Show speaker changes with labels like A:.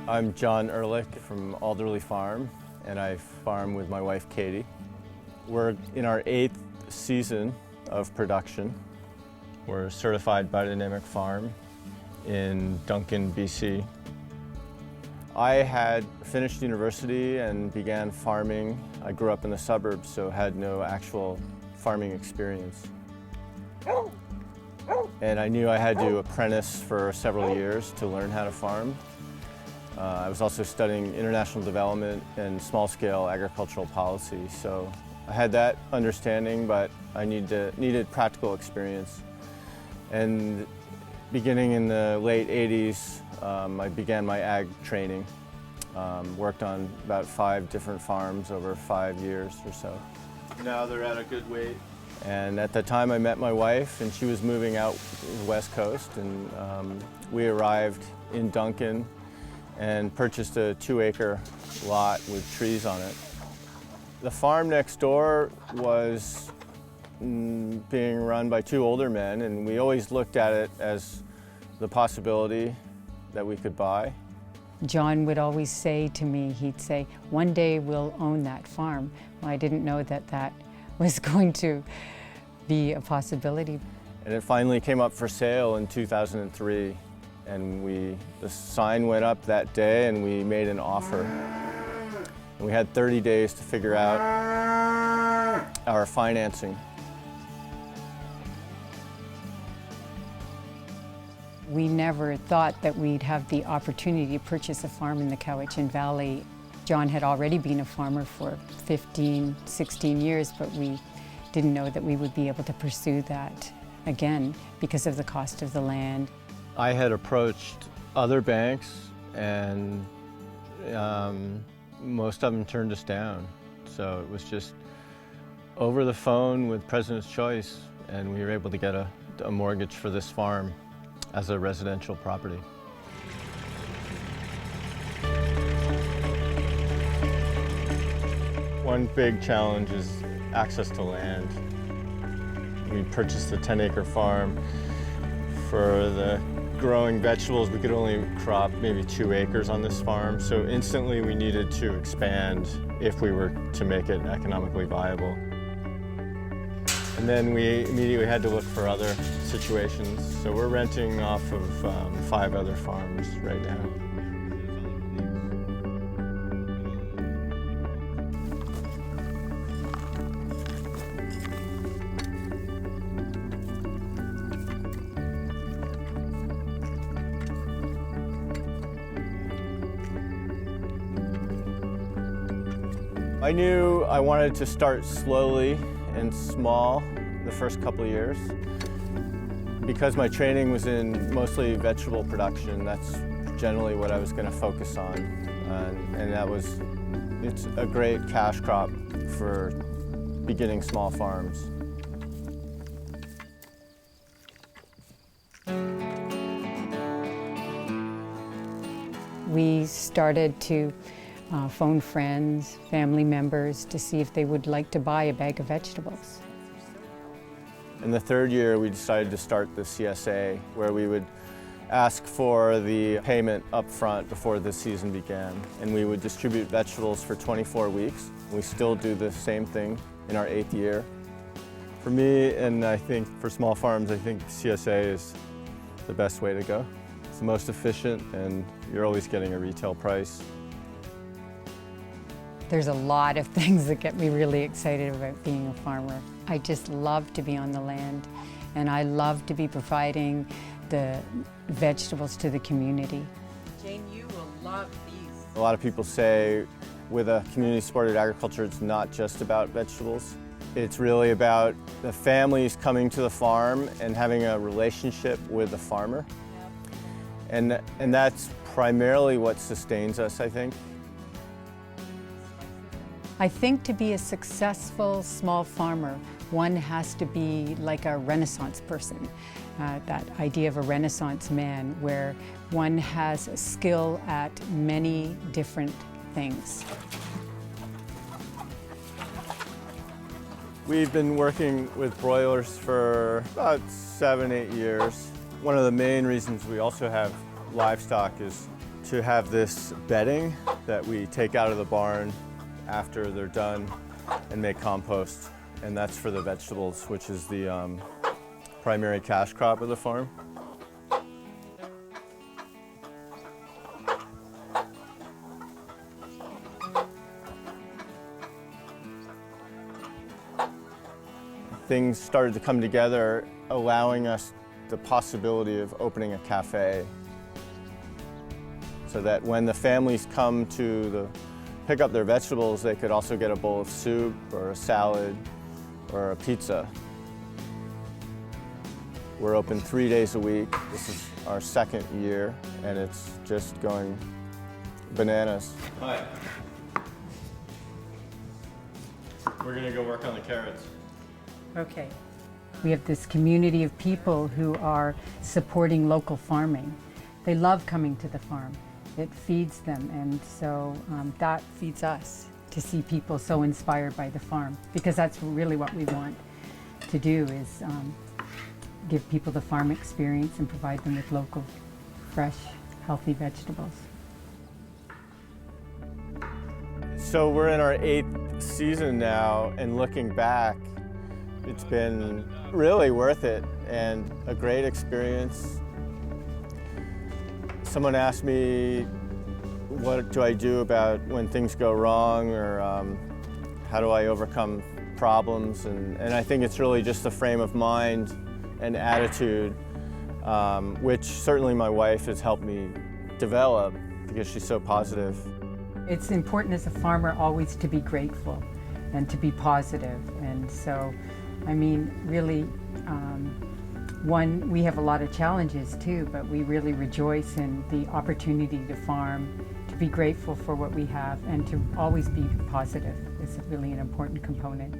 A: I'm John Ehrlich from Alderlea Farm, and I farm with my wife Katy. We're in our 8th season of production. We're a certified biodynamic farm in Duncan, BC. I had finished university and began farming. I grew up in the suburbs, so had no actual farming experience. And I knew I had to apprentice for several years to learn how to farm. I was also studying international development and small-scale agricultural policy, so I had that understanding, but I needed practical experience. And beginning in the late 80s, I began my ag training. Worked on about 5 different farms over 5 years or so. Now they're at a good weight. And at the time I met my wife, and she was moving out the West Coast, and we arrived in Duncan and purchased a 2-acre lot with trees on it. The farm next door was being run by 2 older men, and we always looked at it as the possibility that we could buy.
B: John would always say to me, he'd say, "One day we'll own that farm." Well, I didn't know that that was going to be a possibility.
A: And it finally came up for sale in 2003, and the sign went up that day, and we made an offer. And we had 30 days to figure out our financing.
B: We never thought that we'd have the opportunity to purchase a farm in the Cowichan Valley. John had already been a farmer for 15, 16 years, but we didn't know that we would be able to pursue that again because of the cost of the land.
A: I had approached other banks, and most of them turned us down. So it was just over the phone with President's Choice, and we were able to get a mortgage for this farm as a residential property. One big challenge is access to land. We purchased a 10-acre farm. For the growing vegetables, we could only crop maybe 2 acres on this farm, so instantly we needed to expand if we were to make it economically viable. And then we immediately had to look for other situations. So we're renting off of 5 other farms right now. I knew I wanted to start slowly and small the first couple of years. Because my training was in mostly vegetable production, that's generally what I was going to focus on. And it's a great cash crop for beginning small farms.
B: We started to phone friends, family members to see if they would like to buy a bag of vegetables.
A: In the 3rd year, we decided to start the CSA, where we would ask for the payment up front before the season began, and we would distribute vegetables for 24 weeks. We still do the same thing in our 8th year. For me, and I think for small farms, I think CSA is the best way to go. It's the most efficient, and you're always getting a retail price.
B: There's a lot of things that get me really excited about being a farmer. I just love to be on the land, and I love to be providing the vegetables to the community.
C: Jane, you will love these.
A: A lot of people say with a community-supported agriculture, it's not just about vegetables. It's really about the families coming to the farm and having a relationship with the farmer. Yep. And that's primarily what sustains us, I think.
B: I think to be a successful small farmer, one has to be like a Renaissance person. That idea of a Renaissance man, where one has a skill at many different things.
A: We've been working with broilers for about 7, 8 years. One of the main reasons we also have livestock is to have this bedding that we take out of the barn after they're done and make compost. And that's for the vegetables, which is the primary cash crop of the farm. Things started to come together, allowing us the possibility of opening a cafe, so that when the families come to pick up their vegetables, they could also get a bowl of soup or a salad or a pizza. We're open 3 days a week. This is our second year, and it's just going bananas. Hi. We're gonna go work on the carrots.
B: Okay. We have this community of people who are supporting local farming. They love coming to the farm. It feeds them, and so that feeds us to see people so inspired by the farm, because that's really what we want to do, is give people the farm experience and provide them with local, fresh, healthy vegetables.
A: So we're in our 8th season now, and looking back, it's been really worth it and a great experience. Someone asked me, what do I do about when things go wrong, or how do I overcome problems? And I think it's really just a frame of mind and attitude, which certainly my wife has helped me develop because she's so positive.
B: It's important as a farmer always to be grateful and to be positive. And so, I mean, really, we have a lot of challenges too, but we really rejoice in the opportunity to farm, to be grateful for what we have, and to always be positive is really an important component.